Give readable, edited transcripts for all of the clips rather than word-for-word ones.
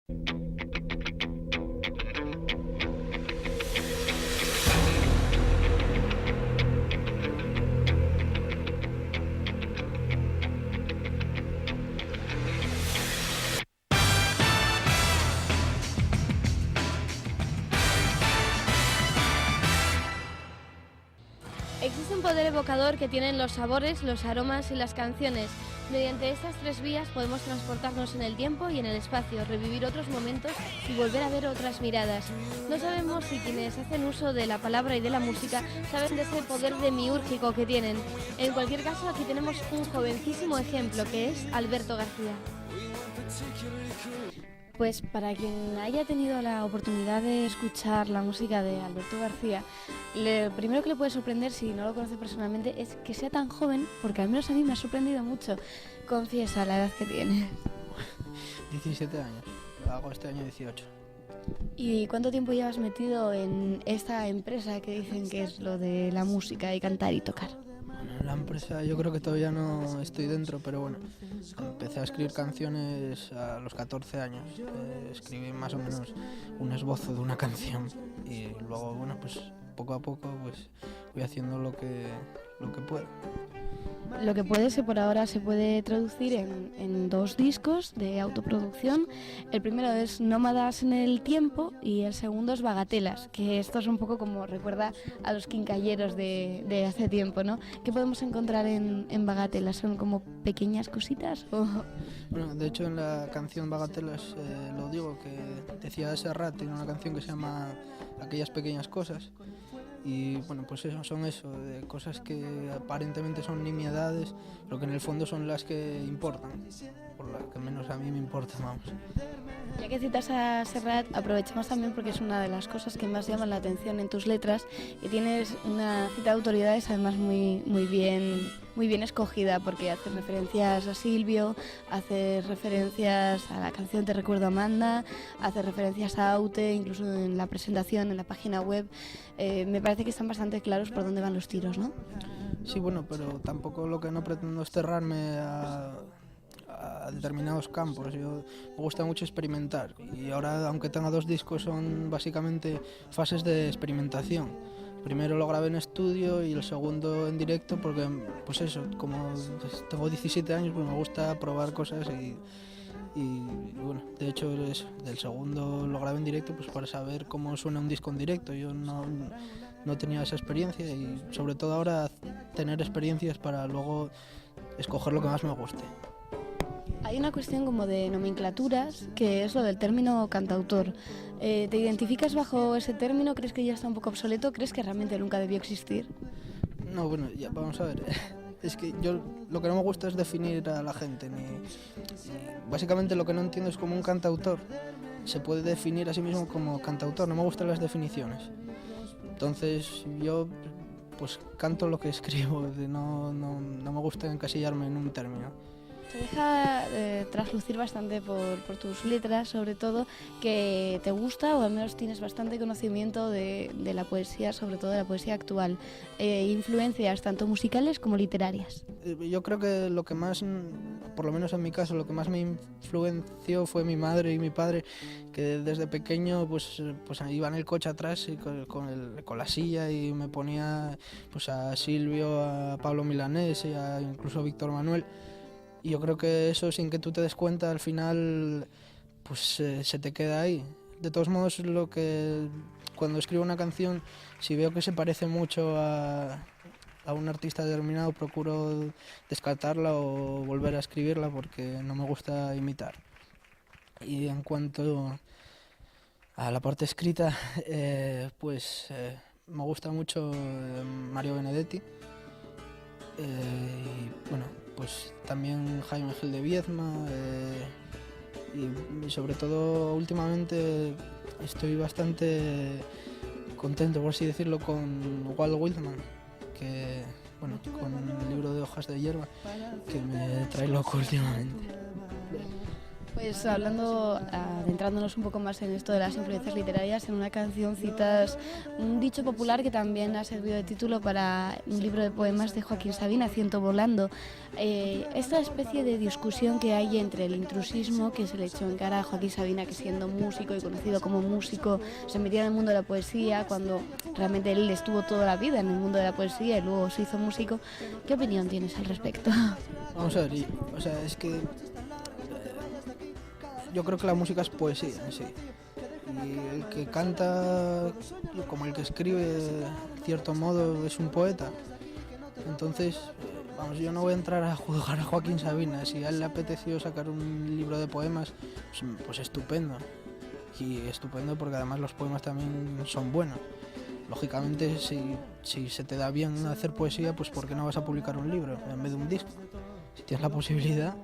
Existe un poder evocador que tienen los sabores, los aromas y las canciones. Mediante estas tres vías podemos transportarnos en el tiempo y en el espacio, revivir otros momentos y volver a ver otras miradas. No sabemos si quienes hacen uso de la palabra y de la música saben de ese poder demiúrgico que tienen. En cualquier caso, aquí tenemos un jovencísimo ejemplo que es Alberto García. Pues para quien haya tenido la oportunidad de escuchar la música de Alberto García, lo primero que le puede sorprender, si no lo conoce personalmente, es que sea tan joven, porque al menos a mí me ha sorprendido mucho. Confiesa la edad que tiene. 17 años, hago este año 18. ¿Y cuánto tiempo llevas metido en esta empresa que dicen que es lo de la música y cantar y tocar? Bueno, la empresa yo creo que todavía no estoy dentro, pero bueno, empecé a escribir canciones a los 14 años. Escribí más o menos un esbozo de una canción y luego, bueno, pues poco a poco pues voy haciendo lo que puedo. Lo que puede ser por ahora se puede traducir en 2 discos de autoproducción. El primero es Nómadas en el tiempo y el segundo es Bagatelas, que esto es un poco como recuerda a los quincalleros de hace tiempo, ¿no? ¿Qué podemos encontrar en Bagatelas? ¿Son como pequeñas cositas? ¿O? Bueno, de hecho en la canción Bagatelas lo digo, que decía Serrat, tiene una canción que se llama Aquellas pequeñas cosas. Y bueno, pues eso, son de cosas que aparentemente son nimiedades, pero que en el fondo son las que importan, por las que menos a mí me importan, vamos. Ya que citas a Serrat, aprovechamos también porque es una de las cosas que más llaman la atención en tus letras y tienes una cita de autoridades además muy bien escogida, porque haces referencias a Silvio, haces referencias a la canción Te recuerdo Amanda, haces referencias a Aute, incluso en la presentación, en la página web. Me parece que están bastante claros por dónde van los tiros, ¿no? Sí, bueno, pero tampoco lo que no pretendo es cerrarme a determinados campos. Yo me gusta mucho experimentar y ahora, aunque tenga 2 discos, son básicamente fases de experimentación. El primero lo grabé en estudio y el segundo en directo porque, pues eso, como tengo 17 años, pues me gusta probar cosas y bueno, de hecho del segundo lo grabé en directo pues para saber cómo suena un disco en directo. Yo no tenía esa experiencia y sobre todo ahora tener experiencias para luego escoger lo que más me guste. Hay una cuestión como de nomenclaturas, que es lo del término cantautor. ¿Te identificas bajo ese término? ¿Crees que ya está un poco obsoleto? ¿Crees que realmente nunca debió existir? No, bueno, ya vamos a ver. Es que yo lo que no me gusta es definir a la gente. Básicamente lo que no entiendo es cómo un cantautor se puede definir a sí mismo como cantautor. No me gustan las definiciones. Entonces yo pues canto lo que escribo. No me gusta encasillarme en un término. Se deja traslucir bastante por tus letras, sobre todo, que te gusta o al menos tienes bastante conocimiento de la poesía, sobre todo de la poesía actual. Influencias tanto musicales como literarias. Yo creo que lo que más, por lo menos en mi caso, lo que más me influenció fue mi madre y mi padre, que desde pequeño pues iba en el coche atrás y con la silla y me ponía pues a Silvio, a Pablo Milanés y incluso a Víctor Manuel. Y yo creo que eso, sin que tú te des cuenta, al final pues se te queda ahí. De todos modos, cuando escribo una canción, si veo que se parece mucho a un artista determinado, procuro descartarla o volver a escribirla porque no me gusta imitar. Y en cuanto a la parte escrita, me gusta mucho Mario Benedetti. Y bueno, pues también Jaime Gil de Viedma y sobre todo últimamente estoy bastante contento, por así decirlo, con Walt Whitman, que bueno, con el libro de Hojas de hierba, que me trae loco últimamente. Pues hablando, adentrándonos un poco más en esto de las influencias literarias, en una canción citas un dicho popular que también ha servido de título para un libro de poemas de Joaquín Sabina, Ciento volando. Esta especie de discusión que hay entre el intrusismo que se le echó en cara a Joaquín Sabina, que siendo músico y conocido como músico se metía en el mundo de la poesía, cuando realmente él estuvo toda la vida en el mundo de la poesía y luego se hizo músico. ¿Qué opinión tienes al respecto? Vamos a ver, es que yo creo que la música es poesía en sí. Y el que canta, como el que escribe, de cierto modo, es un poeta. Entonces, vamos, yo no voy a entrar a juzgar a Joaquín Sabina. Si a él le apeteció sacar un libro de poemas, pues estupendo. Y estupendo porque además los poemas también son buenos. Lógicamente, si se te da bien hacer poesía, pues ¿por qué no vas a publicar un libro en vez de un disco? Si tienes la posibilidad.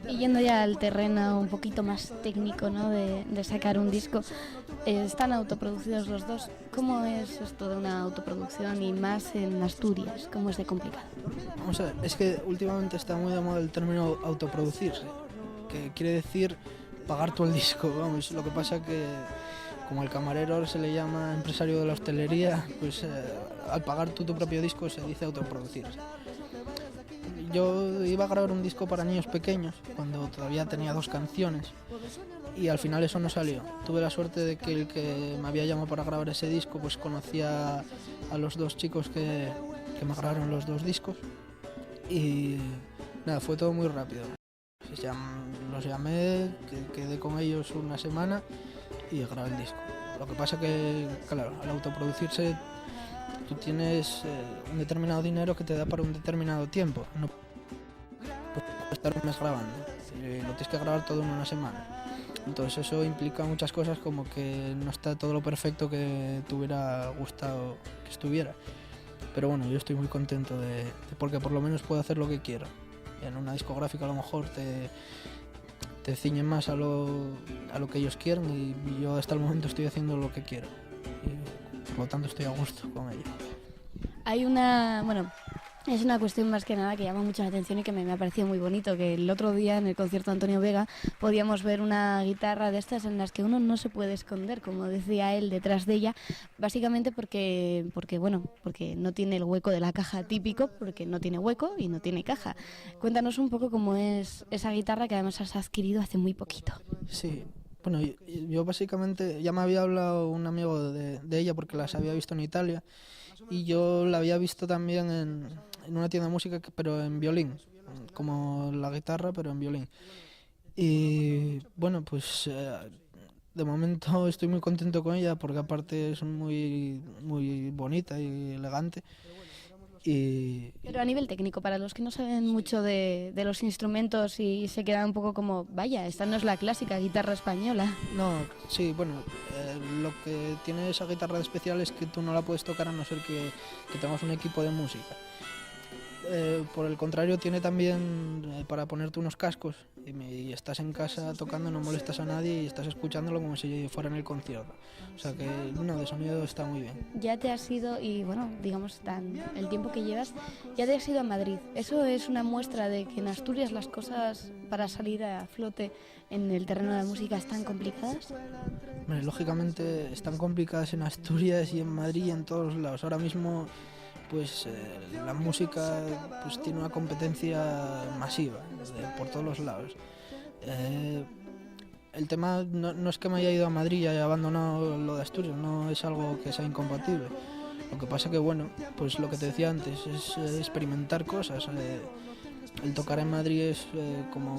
Y yendo ya al terreno un poquito más técnico, ¿no? de sacar un disco, están autoproducidos los dos. ¿Cómo es esto de una autoproducción y más en Asturias? ¿Cómo es de complicado? Vamos a ver, es que últimamente está muy de moda el término autoproducirse, que quiere decir pagar tú el disco, vamos. Lo que pasa que como el camarero ahora se le llama empresario de la hostelería, pues al pagar tú tu propio disco se dice autoproducirse. Yo iba a grabar un disco para niños pequeños cuando todavía tenía 2 canciones y al final eso no salió. Tuve la suerte de que el que me había llamado para grabar ese disco pues conocía a los 2 chicos que me grabaron los 2 discos y nada, fue todo muy rápido. Los llamé, quedé con ellos una semana y grabé el disco. Lo que pasa que, claro, al autoproducirse tú tienes un determinado dinero que te da para un determinado tiempo. No puedes estar un mes grabando, lo tienes que grabar todo en una semana. Entonces eso implica muchas cosas, como que no está todo lo perfecto que te hubiera gustado que estuviera. Pero bueno, yo estoy muy contento porque por lo menos puedo hacer lo que quiero. En una discográfica a lo mejor te ciñen más a lo que ellos quieren y yo hasta el momento estoy haciendo lo que quiero. Y por lo tanto estoy a gusto con ello. Hay es una cuestión más que nada que llama mucho la atención y que me ha parecido muy bonito, que el otro día en el concierto de Antonio Vega podíamos ver una guitarra de estas en las que uno no se puede esconder, como decía él, detrás de ella, básicamente porque no tiene el hueco de la caja típico, porque no tiene hueco y no tiene caja. Cuéntanos un poco cómo es esa guitarra que además has adquirido hace muy poquito. Sí. Bueno, yo básicamente ya me había hablado un amigo de ella porque las había visto en Italia y yo la había visto también en una tienda de música, pero en violín, como la guitarra, pero en violín. Y bueno, pues de momento estoy muy contento con ella porque aparte es muy, muy bonita y elegante. Pero a nivel técnico, para los que no saben mucho de los instrumentos y se quedan un poco como, vaya, esta no es la clásica guitarra española. No, sí, bueno, lo que tiene esa guitarra de especial es que tú no la puedes tocar a no ser que tengas un equipo de música. Por el contrario, tiene también para ponerte unos cascos y estás en casa tocando, no molestas a nadie y estás escuchándolo como si fuera en el concierto. O sea que de sonido está muy bien. Ya te has ido, y bueno, digamos, el tiempo que llevas, ya te has ido a Madrid. ¿Eso es una muestra de que en Asturias las cosas para salir a flote en el terreno de la música están complicadas? Bueno, lógicamente están complicadas en Asturias y en Madrid y en todos lados. Ahora mismo pues la música pues tiene una competencia masiva por todos los lados. El tema no es que me haya ido a Madrid y haya abandonado lo de Asturias, no es algo que sea incompatible. Lo que pasa que bueno, pues lo que te decía antes es experimentar cosas. El tocar en Madrid es como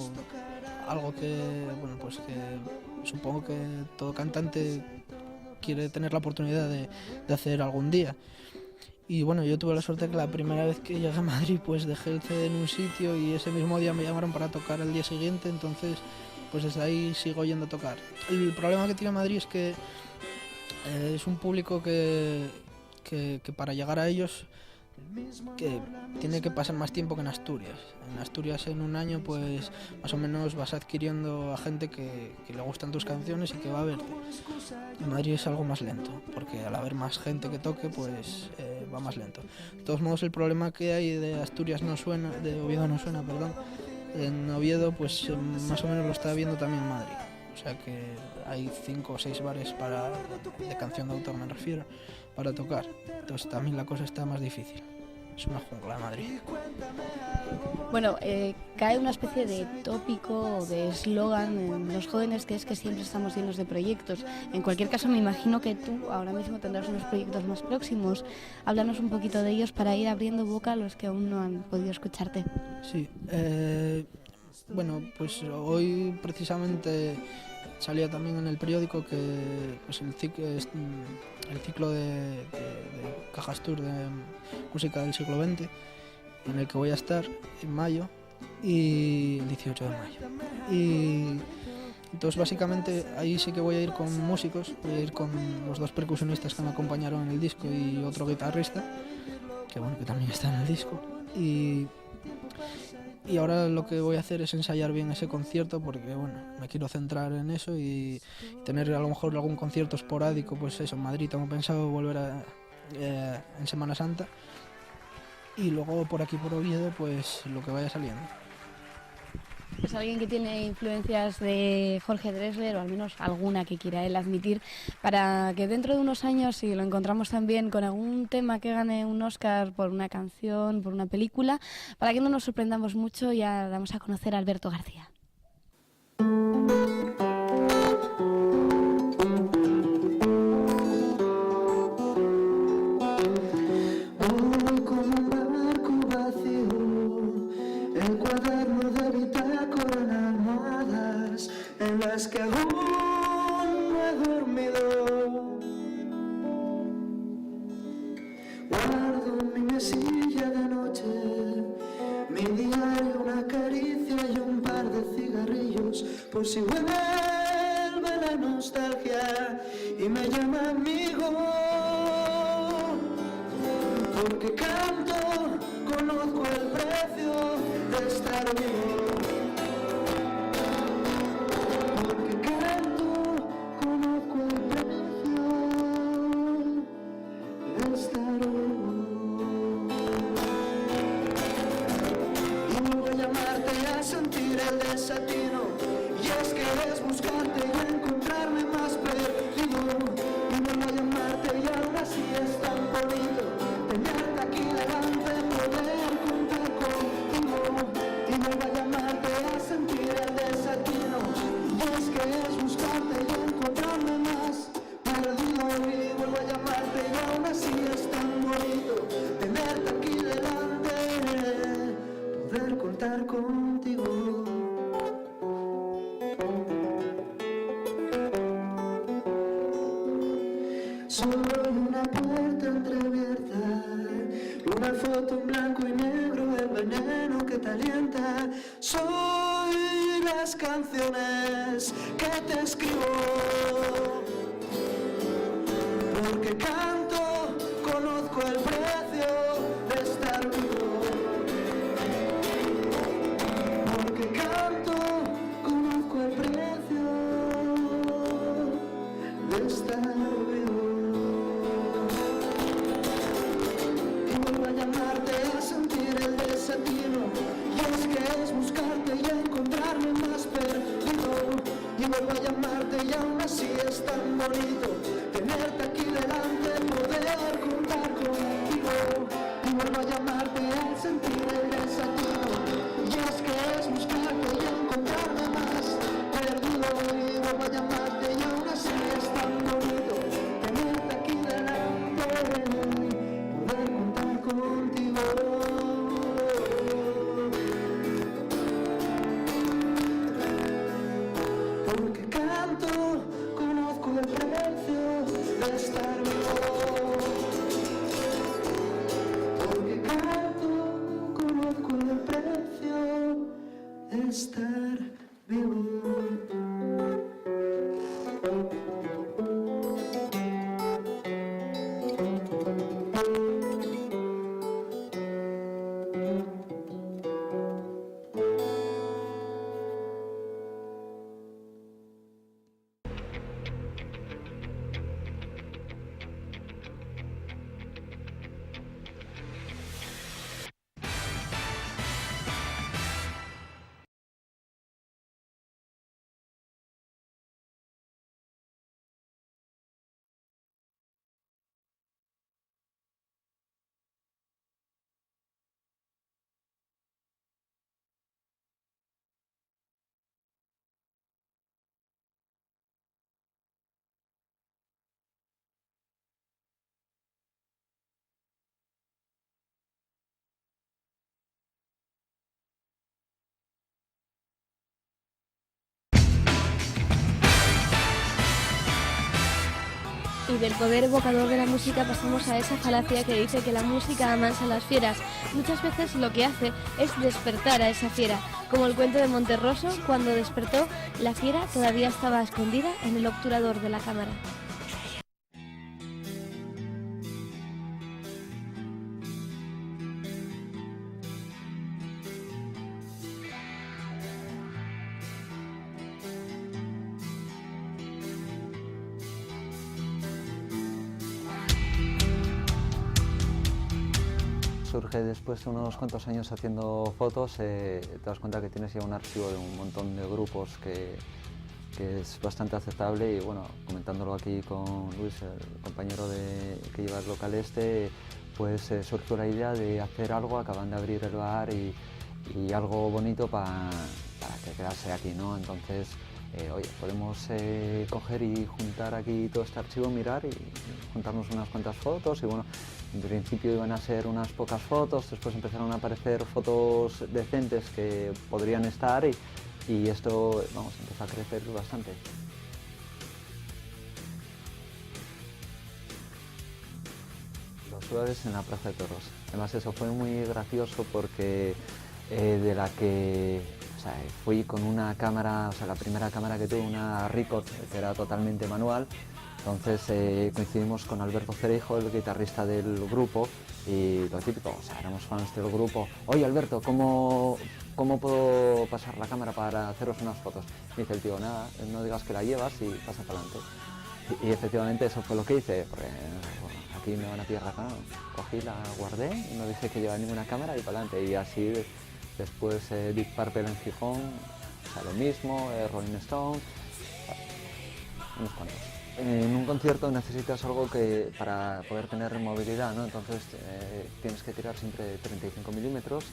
algo que supongo que todo cantante quiere tener la oportunidad de hacer algún día. Y bueno, yo tuve la suerte que la primera vez que llegué a Madrid pues dejé el CD en un sitio y ese mismo día me llamaron para tocar el día siguiente, entonces pues desde ahí sigo yendo a tocar. El problema que tiene Madrid es que es un público que para llegar a ellos que tiene que pasar más tiempo que en Asturias. En Asturias en un año pues más o menos vas adquiriendo a gente que le gustan tus canciones y que va a verte. En Madrid es algo más lento, porque al haber más gente que toque pues va más lento. De todos modos el problema que hay de Asturias no suena, de Oviedo no suena, perdón, En Oviedo, pues más o menos lo está viendo también Madrid. O sea que hay 5 o 6 bares de canción de autor, me refiero, para tocar. Entonces también la cosa está más difícil. Es una jungla Madrid. Bueno, cae una especie de tópico o de eslogan en los jóvenes, que es que siempre estamos llenos de proyectos. En cualquier caso, me imagino que tú ahora mismo tendrás unos proyectos más próximos. Háblanos un poquito de ellos para ir abriendo boca a los que aún no han podido escucharte. Sí, bueno, pues hoy precisamente salía también en el periódico que pues el ciclo de Cajas Tour de música del siglo XX, en el que voy a estar en mayo, y el 18 de mayo. Y entonces básicamente ahí sí que voy a ir con músicos, voy a ir con los 2 percusionistas que me acompañaron en el disco y otro guitarrista, que bueno, que también está en el disco. Y ahora lo que voy a hacer es ensayar bien ese concierto, porque bueno, me quiero centrar en eso y tener a lo mejor algún concierto esporádico, pues eso, en Madrid tengo pensado volver en Semana Santa, y luego por aquí por Oviedo pues lo que vaya saliendo. Es alguien que tiene influencias de Jorge Drexler, o al menos alguna que quiera él admitir, para que dentro de unos años, si lo encontramos también con algún tema que gane un Oscar por una canción, por una película, para que no nos sorprendamos mucho, ya damos a conocer a Alberto García. Que aún no he dormido, guardo mi mesilla de noche, mi diario, una caricia y un par de cigarrillos, por si vuelve la nostalgia y me llama amigo, porque canto, conozco el precio de estar vivo. Desatino, y es que es buscarte y encontrarme más perdido, y vuelvo a llamarte y aún así es tan bonito tenerte aquí delante, poder contar contigo, y vuelvo a llamarte a sentir el desatino, y es que es buscarte y encontrarme más perdido, y vuelvo a llamarte y aún así es tan bonito tenerte aquí delante, poder contar contigo. Soy una puerta entreabierta, una foto en blanco y negro, el veneno que te alienta. Soy las canciones que te escribo, porque canto, conozco el precio de estar vivo, porque canto, conozco el precio de estar vivo. Y es que es buscarte y encontrarme más perdido, y vuelvo a llamarte y aún así es tan bonito tenerte aquí delante, poder contar con del poder evocador de la música pasamos a esa falacia que dice que la música amansa a las fieras. Muchas veces lo que hace es despertar a esa fiera, como el cuento de Monterroso, cuando despertó, la fiera todavía estaba escondida en el obturador de la cámara. Surge después de unos cuantos años haciendo fotos, te das cuenta que tienes ya un archivo de un montón de grupos que es bastante aceptable, y bueno, comentándolo aquí con Luis, el compañero que lleva el local este, pues surgió la idea de hacer algo, acaban de abrir el bar y algo bonito para que quedase aquí, ¿no? Entonces, oye, podemos coger y juntar aquí todo este archivo, mirar y juntarnos unas cuantas fotos, y bueno, en principio iban a ser unas pocas fotos, después empezaron a aparecer fotos decentes que podrían estar, y esto, vamos, empezó a crecer bastante. Los jueves en la Plaza de Toros. Además, eso fue muy gracioso porque fui con una cámara, la primera cámara que tuve, una Ricoh, que era totalmente manual. Entonces coincidimos con Alberto Cereijo, el guitarrista del grupo, y lo típico, éramos fans del grupo. Oye, Alberto, ¿cómo puedo pasar la cámara para haceros unas fotos? Me dice el tío, nada, no digas que la llevas y pasa para adelante. Y efectivamente eso fue lo que hice, porque bueno, aquí me van a pillar la cámara. Cogí, la guardé, no dije que llevaba ninguna cámara y para adelante. Y así después Deep Purple en Gijón, lo mismo, Rolling Stone, unos cuantos. En un concierto necesitas algo para poder tener movilidad, ¿no? Entonces tienes que tirar siempre de 35 milímetros,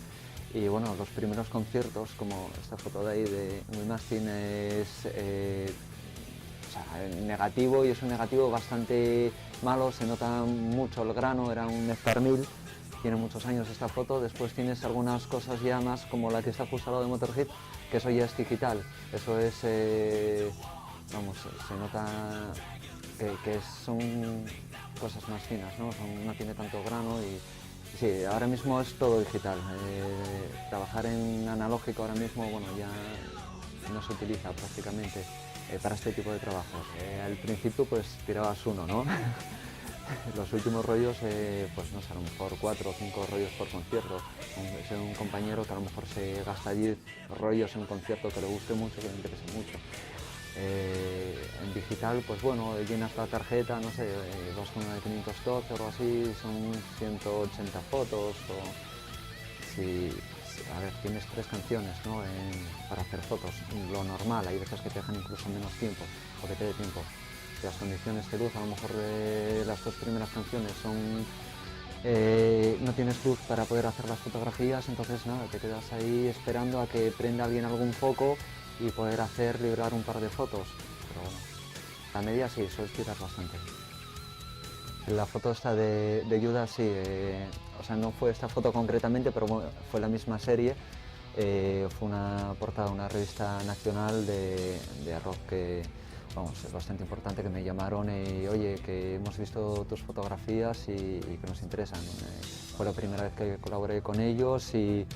y bueno, los primeros conciertos, como esta foto de ahí de Will Mastin, es negativo, y es un negativo bastante malo, se nota mucho el grano, era un Star 1000, tiene muchos años esta foto. Después tienes algunas cosas ya más, como la que está justo al lado de Motorhead, que eso ya es digital, eso es, vamos, se nota que son cosas más finas, ¿no? No tiene tanto grano, y sí, ahora mismo es todo digital. Trabajar en analógico ahora mismo, bueno, ya no se utiliza prácticamente para este tipo de trabajos. Al principio pues tirabas uno, ¿no? Los últimos rollos, pues no sé, a lo mejor 4 o 5 rollos por concierto. Es un compañero que a lo mejor se gasta 10 rollos en un concierto que le guste mucho, que le interese mucho. En digital, pues bueno, llenas la tarjeta, no sé, vas con una de 512 o algo así, son 180 fotos, o si a ver, tienes 3 canciones, ¿no? Para hacer fotos, lo normal, hay veces que te dejan incluso menos tiempo, o que te dé tiempo. Las condiciones de luz, a lo mejor las 2 primeras canciones son no tienes luz para poder hacer las fotografías, entonces nada, te quedas ahí esperando a que prenda alguien algún foco y poder librar un par de fotos. Pero bueno, la media sí, sueles tirar bastante. La foto esta de Judas, sí, o sea, no fue esta foto concretamente, pero bueno, fue la misma serie. Fue una portada de una revista nacional de rock que, vamos, es bastante importante, que me llamaron y oye, que hemos visto tus fotografías y que nos interesan. Fue la primera vez que colaboré con ellos y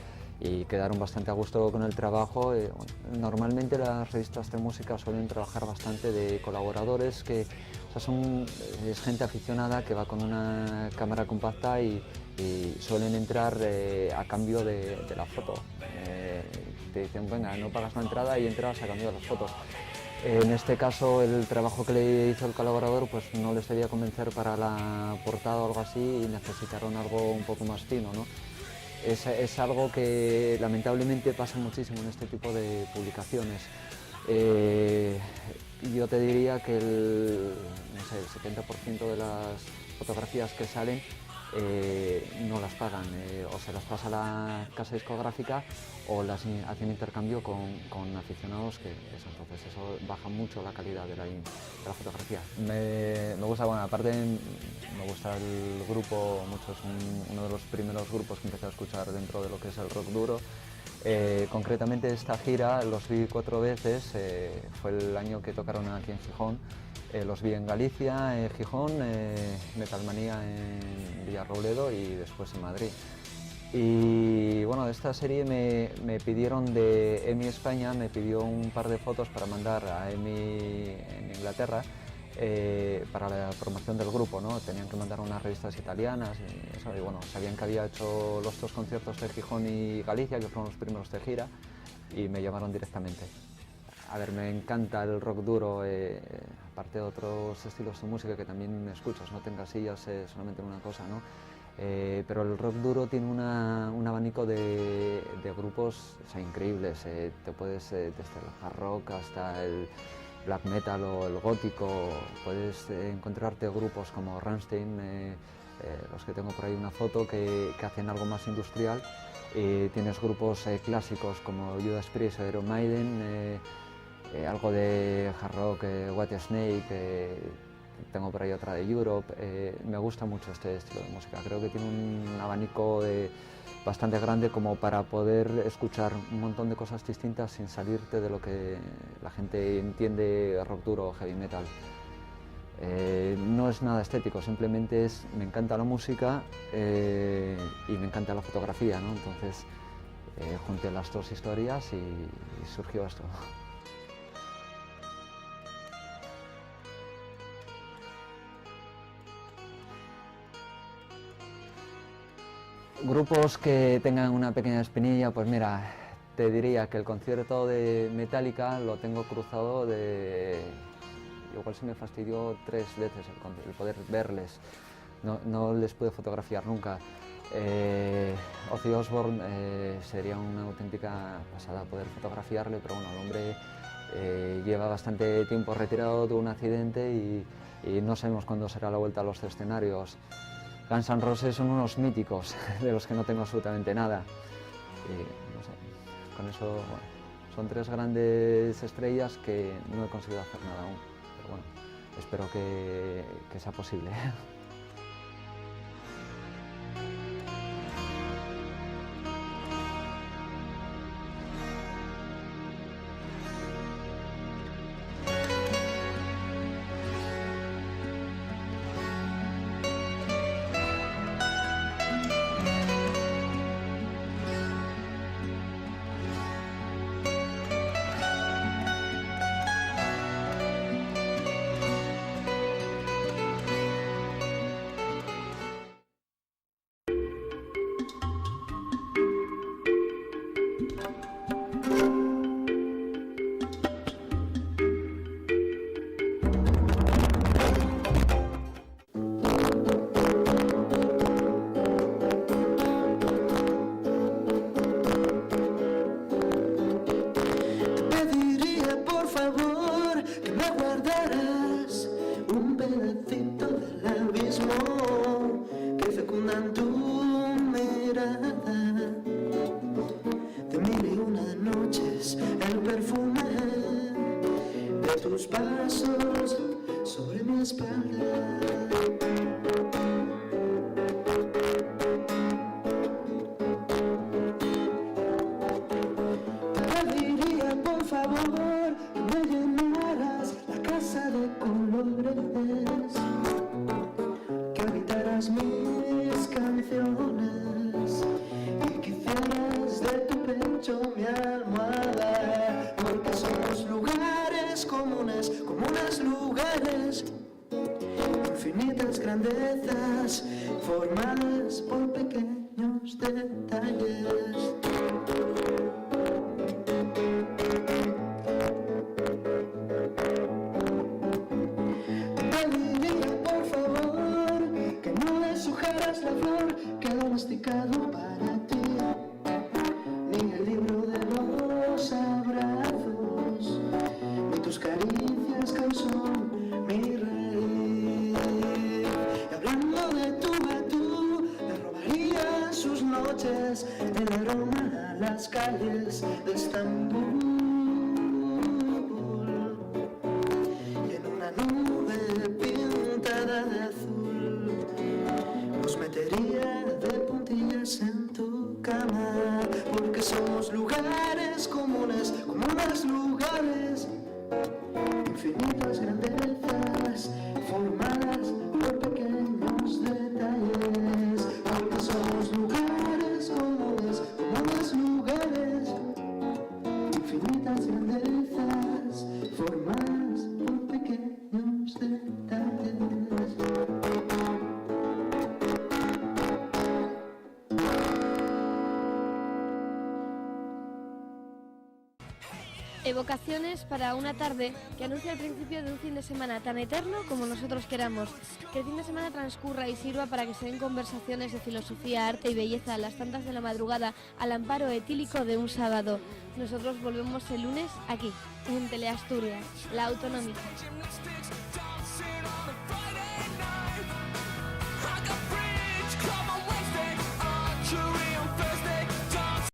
quedaron bastante a gusto con el trabajo. Bueno, normalmente las revistas de música suelen trabajar bastante de colaboradores que, o sea, es gente aficionada que va con una cámara compacta y suelen entrar a cambio de la foto. Te dicen, venga, no pagas la entrada y entras a cambio de las fotos. En este caso, el trabajo que le hizo el colaborador pues no les debía convencer para la portada o algo así, y necesitaron algo un poco más fino, ¿no? Es algo que lamentablemente pasa muchísimo en este tipo de publicaciones. Yo te diría que el 70% de las fotografías que salen no las pagan, o se las pasa a la casa discográfica o las hacen intercambio con aficionados, entonces eso baja mucho la calidad de la fotografía. Me gusta, bueno, aparte me gusta el grupo mucho, es uno de los primeros grupos que empecé a escuchar dentro de lo que es el rock duro. Concretamente esta gira los vi 4 veces, fue el año que tocaron aquí en Gijón. Los vi en Galicia, en Gijón, Metalmanía en Villarrobledo y después en Madrid. Y bueno, de esta serie me pidieron de EMI España, me pidió un par de fotos para mandar a EMI en Inglaterra para la promoción del grupo, ¿no? Tenían que mandar unas revistas italianas y eso, y bueno, sabían que había hecho los 2 conciertos de Gijón y Galicia, que fueron los primeros de gira, y me llamaron directamente. A ver, me encanta el rock duro, aparte de otros estilos de música que también escuchas, no te encasillas solamente en una cosa, ¿no? Pero el rock duro tiene un abanico de grupos, o sea, increíbles. Te puedes desde el hard rock hasta el black metal o el gótico. Puedes encontrarte grupos como Rammstein, los que tengo por ahí una foto, que hacen algo más industrial. Tienes grupos clásicos como Judas Priest o Iron Maiden, algo de hard rock, Whitesnake. Tengo por ahí otra de Europe. Me gusta mucho este estilo de música. Creo que tiene un abanico bastante grande como para poder escuchar un montón de cosas distintas sin salirte de lo que la gente entiende rock duro o heavy metal. No es nada estético, simplemente me encanta la música y me encanta la fotografía, ¿no? Entonces junté las 2 historias y surgió esto. Grupos que tengan una pequeña espinilla, pues mira, te diría que el concierto de Metallica lo tengo cruzado igual se me fastidió 3 veces el poder verles, no les pude fotografiar nunca. Ozzy Osbourne sería una auténtica pasada poder fotografiarle, pero bueno, el hombre lleva bastante tiempo retirado de un accidente y no sabemos cuándo será la vuelta a los escenarios. Guns N' Roses son unos míticos de los que no tengo absolutamente nada. Y, no sé, con eso bueno, son 3 grandes estrellas que no he conseguido hacer nada aún. Pero bueno, espero que sea posible. tus pasos sobre mi espalda. Te diría por favor que me llenaras la casa de colores, que habitaras mis canciones y que hicieras de tu pecho mi almohada, porque somos lugares comunes, lugares, infinitas grandezas formadas por pequeños detalles. Te diría por favor que no deshojaras la flor que he domesticado para ti, ni el libro de los abrazos, ni tus caricias que son mi raíz. Y hablando de tú a tú, le robaría sus noches el aroma a las calles de Estambul. Y en una nube pintada de azul, nos metería de puntillas en tu cama, porque somos lugares comunes, lugares, infinitas grandezas Evocaciones para una tarde que anuncia el principio de un fin de semana tan eterno como nosotros queramos. Que el fin de semana transcurra y sirva para que se den conversaciones de filosofía, arte y belleza a las tantas de la madrugada al amparo etílico de un sábado. Nosotros volvemos el lunes aquí, en Teleasturias, la autonómica.